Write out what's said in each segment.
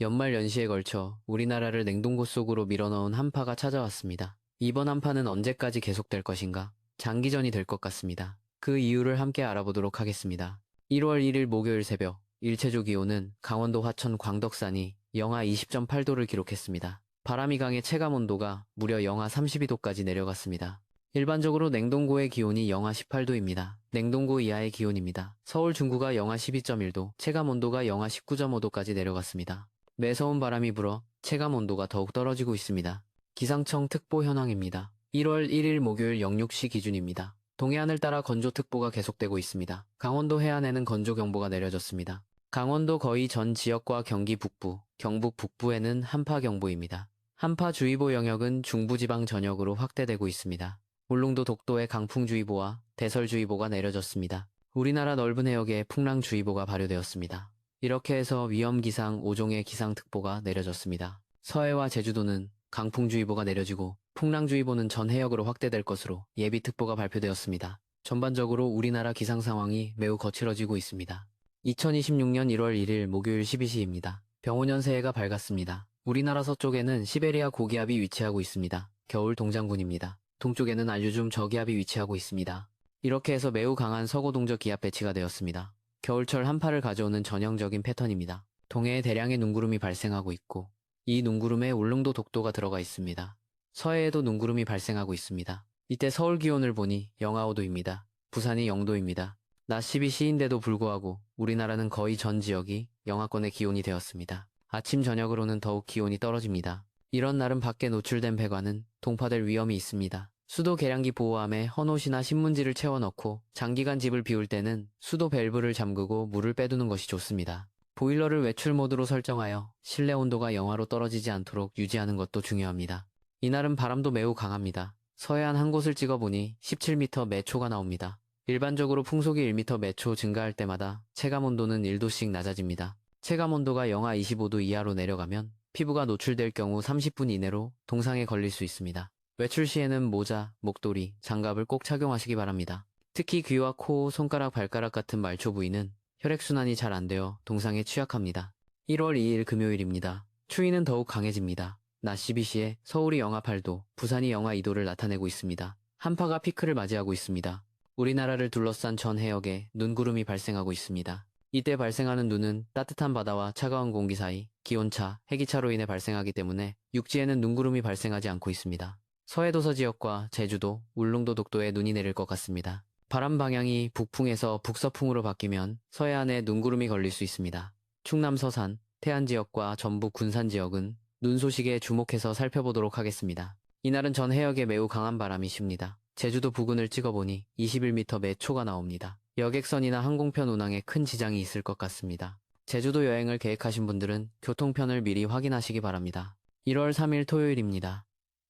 연말 연시에 걸쳐 우리나라를 냉동고 속으로 밀어넣은 한파가 찾아왔습니다. 이번 한파는 언제까지 계속될 것인가? 장기전이 될 것 같습니다. 그 이유를 함께 알아보도록 하겠습니다. 1월 1일 목요일 새벽, 일체조 기온은 강원도 화천 광덕산이 영하 20.8도를 기록했습니다. 바람이 강해 체감온도가 무려 영하 32도까지 내려갔습니다. 일반적으로 냉동고의 기온이 영하 18도입니다. 냉동고 이하의 기온입니다. 서울 중구가 영하 12.1도, 체감온도가 영하 19.5도까지 내려갔습니다. 매서운 바람이 불어 체감온도가 더욱 떨어지고 있습니다. 기상청 특보 현황입니다. 1월 1일 목요일 06시 기준입니다. 동해안을 따라 건조특보가 계속되고 있습니다. 강원도 해안에는 건조경보가 내려졌습니다. 강원도 거의 전 지역과 경기 북부, 경북 북부에는 한파경보입니다. 한파주의보 영역은 중부지방 전역으로 확대되고 있습니다. 울릉도 독도에 강풍주의보와 대설주의보가 내려졌습니다. 우리나라 넓은 해역에 풍랑주의보가 발효되었습니다. 이렇게 해서 위험기상 5종의 기상특보가 내려졌습니다. 서해와 제주도는 강풍주의보가 내려지고 풍랑주의보는 전 해역으로 확대될 것으로 예비특보가 발표되었습니다. 전반적으로 우리나라 기상 상황이 매우 거칠어지고 있습니다. 2026년 1월 1일 목요일 12시입니다. 병오년 새해가 밝았습니다. 우리나라 서쪽에는 시베리아 고기압이 위치하고 있습니다. 겨울 동장군입니다. 동쪽에는 알류즘 저기압이 위치하고 있습니다. 이렇게 해서 매우 강한 서고동저 기압 배치가 되었습니다. 겨울철 한파를 가져오는 전형적인 패턴입니다. 동해에 대량의 눈구름이 발생하고 있고 이 눈구름에 울릉도 독도가 들어가 있습니다. 서해에도 눈구름이 발생하고 있습니다. 이때 서울 기온을 보니 영하 5도입니다. 부산이 0도입니다. 낮 12시인데도 불구하고 우리나라는 거의 전 지역이 영하권의 기온이 되었습니다. 아침 저녁으로는 더욱 기온이 떨어집니다. 이런 날은 밖에 노출된 배관은 동파될 위험이 있습니다. 수도 계량기 보호함에 헌옷이나 신문지를 채워넣고 장기간 집을 비울 때는 수도 밸브를 잠그고 물을 빼두는 것이 좋습니다. 보일러를 외출 모드로 설정하여 실내 온도가 영하로 떨어지지 않도록 유지하는 것도 중요합니다. 이날은 바람도 매우 강합니다. 서해안 한 곳을 찍어보니 17m 매초가 나옵니다. 일반적으로 풍속이 1m 매초 증가할 때마다 체감온도는 1도씩 낮아집니다. 체감온도가 영하 25도 이하로 내려가면 피부가 노출될 경우 30분 이내로 동상에 걸릴 수 있습니다. 외출 시에는 모자, 목도리, 장갑을 꼭 착용하시기 바랍니다. 특히 귀와 코, 손가락, 발가락 같은 말초 부위는 혈액순환이 잘 안 되어 동상에 취약합니다. 1월 2일 금요일입니다. 추위는 더욱 강해집니다. 낮 12시에 서울이 영하 8도, 부산이 영하 2도를 나타내고 있습니다. 한파가 피크를 맞이하고 있습니다. 우리나라를 둘러싼 전 해역에 눈구름이 발생하고 있습니다. 이때 발생하는 눈은 따뜻한 바다와 차가운 공기 사이 기온차, 해기차로 인해 발생하기 때문에 육지에는 눈구름이 발생하지 않고 있습니다. 서해도서 지역과 제주도, 울릉도 독도에 눈이 내릴 것 같습니다. 바람 방향이 북풍에서 북서풍으로 바뀌면 서해안에 눈구름이 걸릴 수 있습니다. 충남 서산, 태안 지역과 전북 군산 지역은 눈 소식에 주목해서 살펴보도록 하겠습니다. 이날은 전 해역에 매우 강한 바람이 쉽니다. 제주도 부근을 찍어보니 21m 매초가 나옵니다. 여객선이나 항공편 운항에 큰 지장이 있을 것 같습니다. 제주도 여행을 계획하신 분들은 교통편을 미리 확인하시기 바랍니다. 1월 3일 토요일입니다.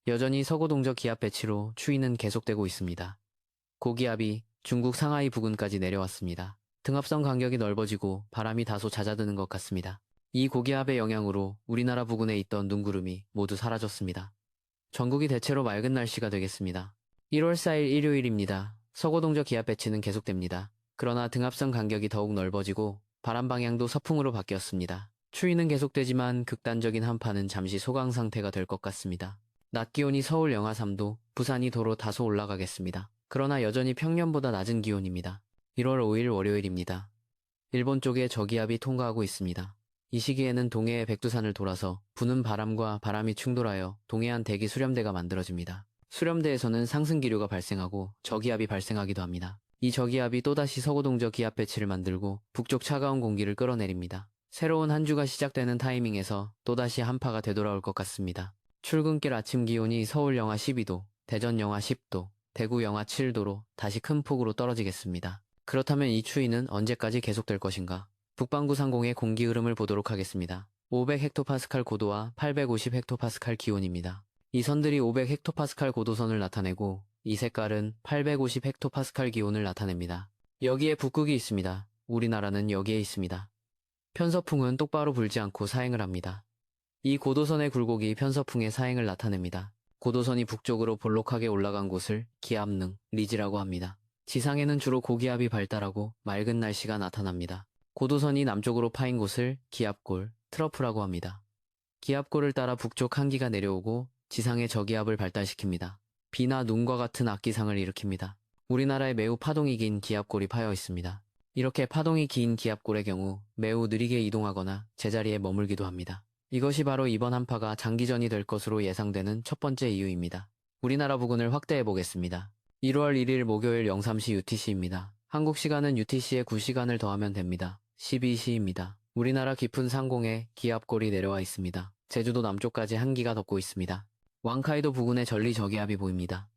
여전히 서고동저 기압 배치로 추위는 계속되고 있습니다. 고기압이 중국 상하이 부근까지 내려왔습니다. 등압선 간격이 넓어지고 바람이 다소 잦아드는 것 같습니다. 이 고기압의 영향으로 우리나라 부근에 있던 눈구름이 모두 사라졌습니다. 전국이 대체로 맑은 날씨가 되겠습니다. 1월 4일 일요일입니다. 서고동저 기압 배치는 계속됩니다. 그러나 등압선 간격이 더욱 넓어지고 바람 방향도 서풍으로 바뀌었습니다. 추위는 계속되지만 극단적인 한파는 잠시 소강 상태가 될 것 같습니다. 낮 기온이 서울 영하 3도, 부산이 도로 다소 올라가겠습니다. 그러나 여전히 평년보다 낮은 기온입니다. 1월 5일 월요일입니다. 일본 쪽에 저기압이 통과하고 있습니다. 이 시기에는 동해의 백두산을 돌아서 부는 바람과 바람이 충돌하여 동해안 대기 수렴대가 만들어집니다. 수렴대에서는 상승 기류가 발생하고 저기압이 발생하기도 합니다. 이 저기압이 또다시 서고동저 기압 배치를 만들고 북쪽 차가운 공기를 끌어내립니다. 새로운 한 주가 시작되는 타이밍에서 또다시 한파가 되돌아올 것 같습니다. 출근길 아침 기온이 서울 영하 12도, 대전 영하 10도, 대구 영하 7도로 다시 큰 폭으로 떨어지겠습니다. 그렇다면 이 추위는 언제까지 계속될 것인가? 북반구 상공의 공기 흐름을 보도록 하겠습니다. 500헥토파스칼 고도와 850헥토파스칼 기온입니다. 이 선들이 500헥토파스칼 고도선을 나타내고 이 색깔은 850헥토파스칼 기온을 나타냅니다. 여기에 북극이 있습니다. 우리나라는 여기에 있습니다. 편서풍은 똑바로 불지 않고 사행을 합니다. 이 고도선의 굴곡이 편서풍의 사행을 나타냅니다. 고도선이 북쪽으로 볼록하게 올라간 곳을 기압능, 리지라고 합니다. 지상에는 주로 고기압이 발달하고 맑은 날씨가 나타납니다. 고도선이 남쪽으로 파인 곳을 기압골, 트러프라고 합니다. 기압골을 따라 북쪽 한기가 내려오고 지상의 저기압을 발달시킵니다. 비나 눈과 같은 악기상을 일으킵니다. 우리나라에 매우 파동이 긴 기압골이 파여 있습니다. 이렇게 파동이 긴 기압골의 경우 매우 느리게 이동하거나 제자리에 머물기도 합니다. 이것이 바로 이번 한파가 장기전이 될 것으로 예상되는 첫 번째 이유입니다. 우리나라 부근을 확대해 보겠습니다. 1월 1일 목요일 03시 UTC입니다. 한국 시간은 UTC에 9시간을 더하면 됩니다. 12시입니다. 우리나라 깊은 상공에 기압골이 내려와 있습니다. 제주도 남쪽까지 한기가 덮고 있습니다. 왕카이도 부근에 전리 저기압이 보입니다.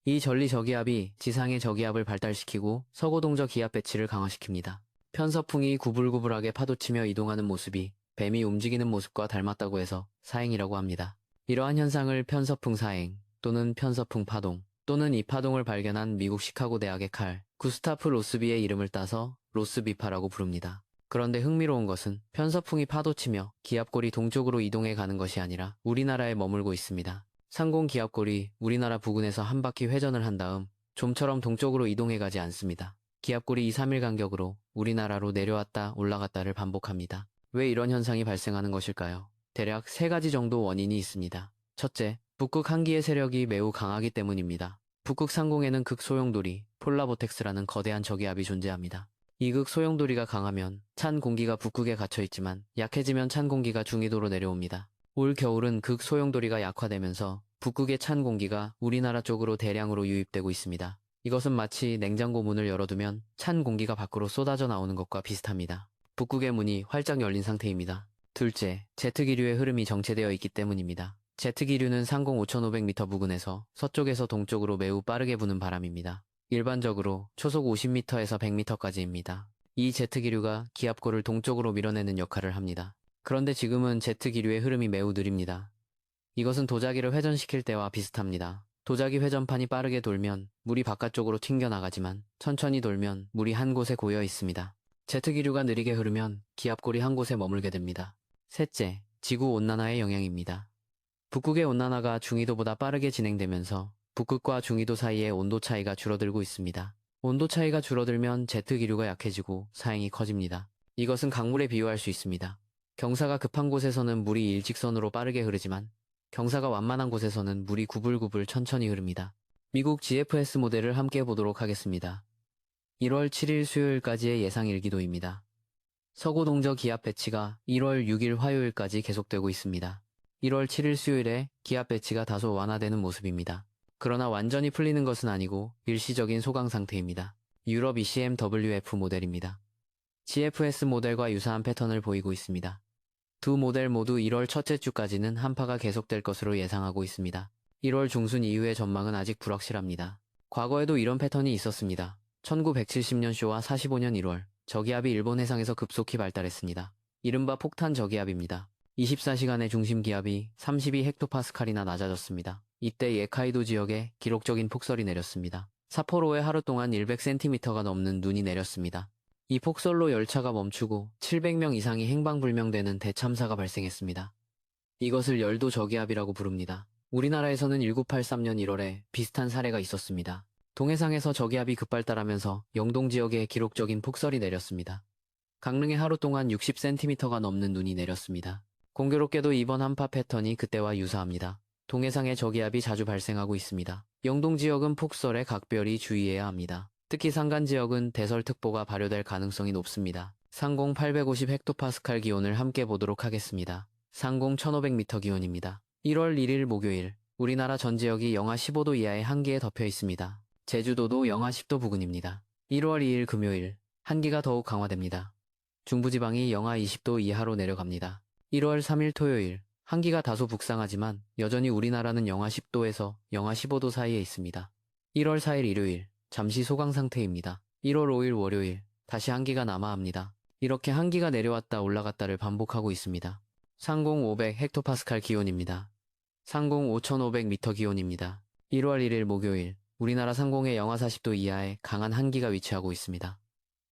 이 전리 저기압이 지상의 저기압을 발달시키고 서고동저 기압 배치를 강화시킵니다. 편서풍이 구불구불하게 파도치며 이동하는 모습이 뱀이 움직이는 모습과 닮았다고 해서 사행이라고 합니다. 이러한 현상을 편서풍 사행 또는 편서풍 파동 또는 이 파동을 발견한 미국 시카고 대학의 칼 구스타프 로스비의 이름을 따서 로스비파라고 부릅니다. 그런데 흥미로운 것은 편서풍이 파도치며 기압골이 동쪽으로 이동해 가는 것이 아니라 우리나라에 머물고 있습니다. 상공 기압골이 우리나라 부근에서 한 바퀴 회전을 한 다음 좀처럼 동쪽으로 이동해 가지 않습니다. 기압골이 2-3일 간격으로 우리나라로 내려왔다 올라갔다를 반복합니다. 왜 이런 현상이 발생하는 것일까요? 대략 3가지 정도 원인이 있습니다. 첫째, 북극 한기의 세력이 매우 강하기 때문입니다. 북극 상공에는 극소용돌이, 폴라보텍스라는 거대한 저기압이 존재합니다. 이 극소용돌이가 강하면 찬 공기가 북극에 갇혀 있지만 약해지면 찬 공기가 중위도로 내려옵니다. 올 겨울은 극소용돌이가 약화되면서 북극의 찬 공기가 우리나라 쪽으로 대량으로 유입되고 있습니다. 이것은 마치 냉장고 문을 열어두면 찬 공기가 밖으로 쏟아져 나오는 것과 비슷합니다. 북극의 문이 활짝 열린 상태입니다. 둘째, 제트기류의 흐름이 정체되어 있기 때문입니다. 제트기류는 상공 5,500m 부근에서 서쪽에서 동쪽으로 매우 빠르게 부는 바람입니다. 일반적으로 초속 50m에서 100m까지입니다. 이 제트기류가 기압골을 동쪽으로 밀어내는 역할을 합니다. 그런데 지금은 제트기류의 흐름이 매우 느립니다. 이것은 도자기를 회전시킬 때와 비슷합니다. 도자기 회전판이 빠르게 돌면 물이 바깥쪽으로 튕겨나가지만 천천히 돌면 물이 한 곳에 고여 있습니다. 제트기류가 느리게 흐르면 기압골이 한 곳에 머물게 됩니다. 셋째, 지구온난화의 영향입니다. 북극의 온난화가 중위도보다 빠르게 진행되면서 북극과 중위도 사이의 온도 차이가 줄어들고 있습니다. 온도 차이가 줄어들면 제트기류가 약해지고 사행이 커집니다. 이것은 강물에 비유할 수 있습니다. 경사가 급한 곳에서는 물이 일직선으로 빠르게 흐르지만 경사가 완만한 곳에서는 물이 구불구불 천천히 흐릅니다. 미국 GFS 모델을 함께 보도록 하겠습니다. 1월 7일 수요일까지의 예상 일기도입니다. 서고동저 기압 배치가 1월 6일 화요일까지 계속되고 있습니다. 1월 7일 수요일에 기압 배치가 다소 완화되는 모습입니다. 그러나 완전히 풀리는 것은 아니고 일시적인 소강 상태입니다. 유럽 ECMWF 모델입니다. GFS 모델과 유사한 패턴을 보이고 있습니다. 두 모델 모두 1월 첫째 주까지는 한파가 계속될 것으로 예상하고 있습니다. 1월 중순 이후의 전망은 아직 불확실합니다. 과거에도 이런 패턴이 있었습니다. 1970년 쇼와 45년 1월, 저기압이 일본 해상에서 급속히 발달했습니다. 이른바 폭탄 저기압입니다. 24시간의 중심 기압이 32헥토파스칼이나 낮아졌습니다. 이때 예카이도 지역에 기록적인 폭설이 내렸습니다. 삿포로에 하루 동안 100cm가 넘는 눈이 내렸습니다. 이 폭설로 열차가 멈추고 700명 이상이 행방불명되는 대참사가 발생했습니다. 이것을 열도 저기압이라고 부릅니다. 우리나라에서는 1983년 1월에 비슷한 사례가 있었습니다. 동해상에서 저기압이 급발달하면서 영동 지역에 기록적인 폭설이 내렸습니다. 강릉에 하루 동안 60cm가 넘는 눈이 내렸습니다. 공교롭게도 이번 한파 패턴이 그때와 유사합니다. 동해상에 저기압이 자주 발생하고 있습니다. 영동 지역은 폭설에 각별히 주의해야 합니다. 특히 산간 지역은 대설특보가 발효될 가능성이 높습니다. 상공 850헥토파스칼 기온을 함께 보도록 하겠습니다. 상공 1500m 기온입니다. 1월 1일 목요일, 우리나라 전 지역이 영하 15도 이하의 한기에 덮여 있습니다. 제주도도 영하 10도 부근입니다. 1월 2일 금요일, 한기가 더욱 강화됩니다. 중부지방이 영하 20도 이하로 내려갑니다. 1월 3일 토요일, 한기가 다소 북상하지만 여전히 우리나라는 영하 10도에서 영하 15도 사이에 있습니다. 1월 4일 일요일, 잠시 소강 상태입니다. 1월 5일 월요일, 다시 한기가 남하합니다. 이렇게 한기가 내려왔다 올라갔다를 반복하고 있습니다. 상공 500헥토파스칼 기온입니다. 상공 5500m 기온입니다. 1월 1일 목요일, 우리나라 상공에 영하 40도 이하의 강한 한기가 위치하고 있습니다.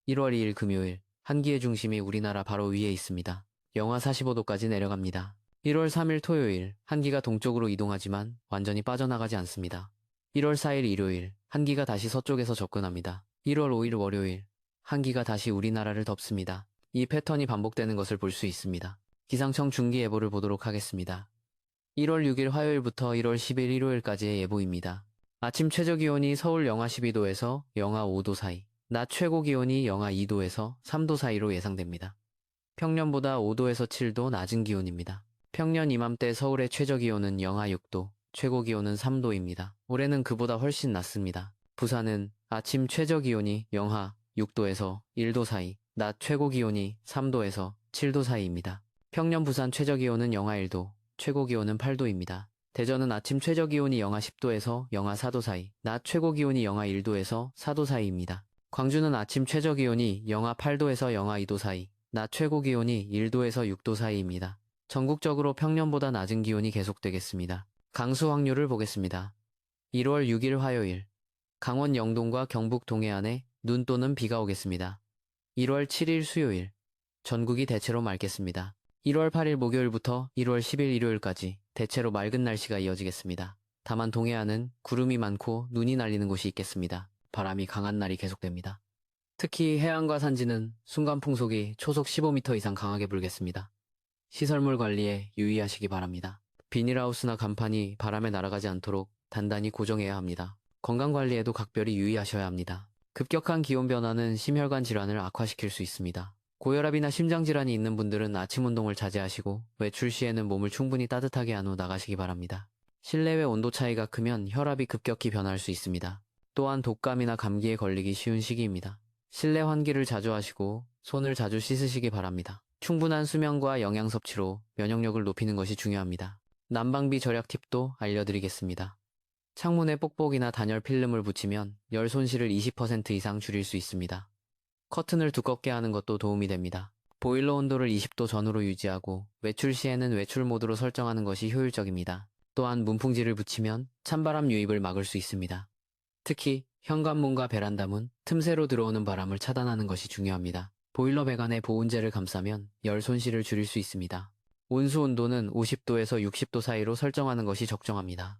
1월 2일 금요일, 한기의 중심이 우리나라 바로 위에 있습니다. 영하 45도까지 내려갑니다. 1월 3일 토요일, 한기가 동쪽으로 이동하지만 완전히 빠져나가지 않습니다. 1월 4일 일요일, 한기가 다시 서쪽에서 접근합니다. 1월 5일 월요일, 한기가 다시 우리나라를 덮습니다. 이 패턴이 반복되는 것을 볼 수 있습니다. 기상청 중기예보를 보도록 하겠습니다. 1월 6일 화요일부터 1월 10일 일요일까지의 예보입니다. 아침 최저기온이 서울 영하 12도에서 영하 5도 사이, 낮 최고기온이 영하 2도에서 3도 사이로 예상됩니다. 평년보다 5도에서 7도 낮은 기온입니다. 평년 이맘때 서울의 최저기온은 영하 6도, 최고기온은 3도입니다. 올해는 그보다 훨씬 낮습니다. 부산은 아침 최저기온이 영하 6도에서 1도 사이, 낮 최고기온이 3도에서 7도 사이입니다. 평년 부산 최저기온은 영하 1도, 최고기온은 8도입니다. 대전은 아침 최저기온이 영하 10도에서 영하 4도 사이, 낮 최고기온이 영하 1도에서 4도 사이입니다. 광주는 아침 최저기온이 영하 8도에서 영하 2도 사이, 낮 최고기온이 1도에서 6도 사이입니다. 전국적으로 평년보다 낮은 기온이 계속되겠습니다. 강수 확률을 보겠습니다. 1월 6일 화요일, 강원 영동과 경북 동해안에 눈 또는 비가 오겠습니다. 1월 7일 수요일, 전국이 대체로 맑겠습니다. 1월 8일 목요일부터 1월 10일 일요일까지 대체로 맑은 날씨가 이어지겠습니다. 다만 동해안은 구름이 많고 눈이 날리는 곳이 있겠습니다. 바람이 강한 날이 계속됩니다. 특히 해안과 산지는 순간 풍속이 초속 15m 이상 강하게 불겠습니다. 시설물 관리에 유의하시기 바랍니다. 비닐하우스나 간판이 바람에 날아가지 않도록 단단히 고정해야 합니다. 건강관리에도 각별히 유의하셔야 합니다. 급격한 기온 변화는 심혈관 질환을 악화시킬 수 있습니다. 고혈압이나 심장질환이 있는 분들은 아침 운동을 자제하시고 외출 시에는 몸을 충분히 따뜻하게 한 후 나가시기 바랍니다. 실내외 온도 차이가 크면 혈압이 급격히 변할 수 있습니다. 또한 독감이나 감기에 걸리기 쉬운 시기입니다. 실내 환기를 자주 하시고 손을 자주 씻으시기 바랍니다. 충분한 수면과 영양 섭취로 면역력을 높이는 것이 중요합니다. 난방비 절약 팁도 알려드리겠습니다. 창문에 뽁뽁이나 단열 필름을 붙이면 열 손실을 20% 이상 줄일 수 있습니다. 커튼을 두껍게 하는 것도 도움이 됩니다. 보일러 온도를 20도 전후로 유지하고 외출 시에는 외출 모드로 설정하는 것이 효율적입니다. 또한 문풍지를 붙이면 찬바람 유입을 막을 수 있습니다. 특히 현관문과 베란다문, 틈새로 들어오는 바람을 차단하는 것이 중요합니다. 보일러 배관에 보온재를 감싸면 열 손실을 줄일 수 있습니다. 온수 온도는 50도에서 60도 사이로 설정하는 것이 적정합니다.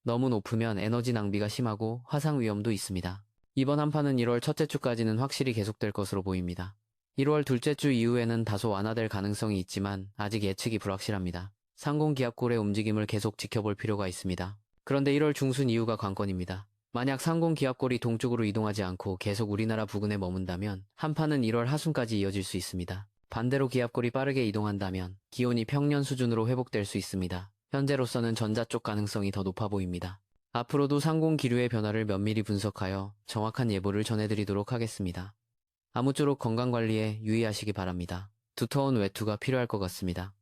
너무 높으면 에너지 낭비가 심하고 화상 위험도 있습니다. 이번 한파는 1월 첫째 주까지는 확실히 계속될 것으로 보입니다. 1월 둘째 주 이후에는 다소 완화될 가능성이 있지만 아직 예측이 불확실합니다. 상공기압골의 움직임을 계속 지켜볼 필요가 있습니다. 그런데 1월 중순 이후가 관건입니다. 만약 상공기압골이 동쪽으로 이동하지 않고 계속 우리나라 부근에 머문다면 한파는 1월 하순까지 이어질 수 있습니다. 반대로 기압골이 빠르게 이동한다면 기온이 평년 수준으로 회복될 수 있습니다. 현재로서는 전자 쪽 가능성이 더 높아 보입니다. 앞으로도 상공 기류의 변화를 면밀히 분석하여 정확한 예보를 전해드리도록 하겠습니다. 아무쪼록 건강관리에 유의하시기 바랍니다. 두터운 외투가 필요할 것 같습니다.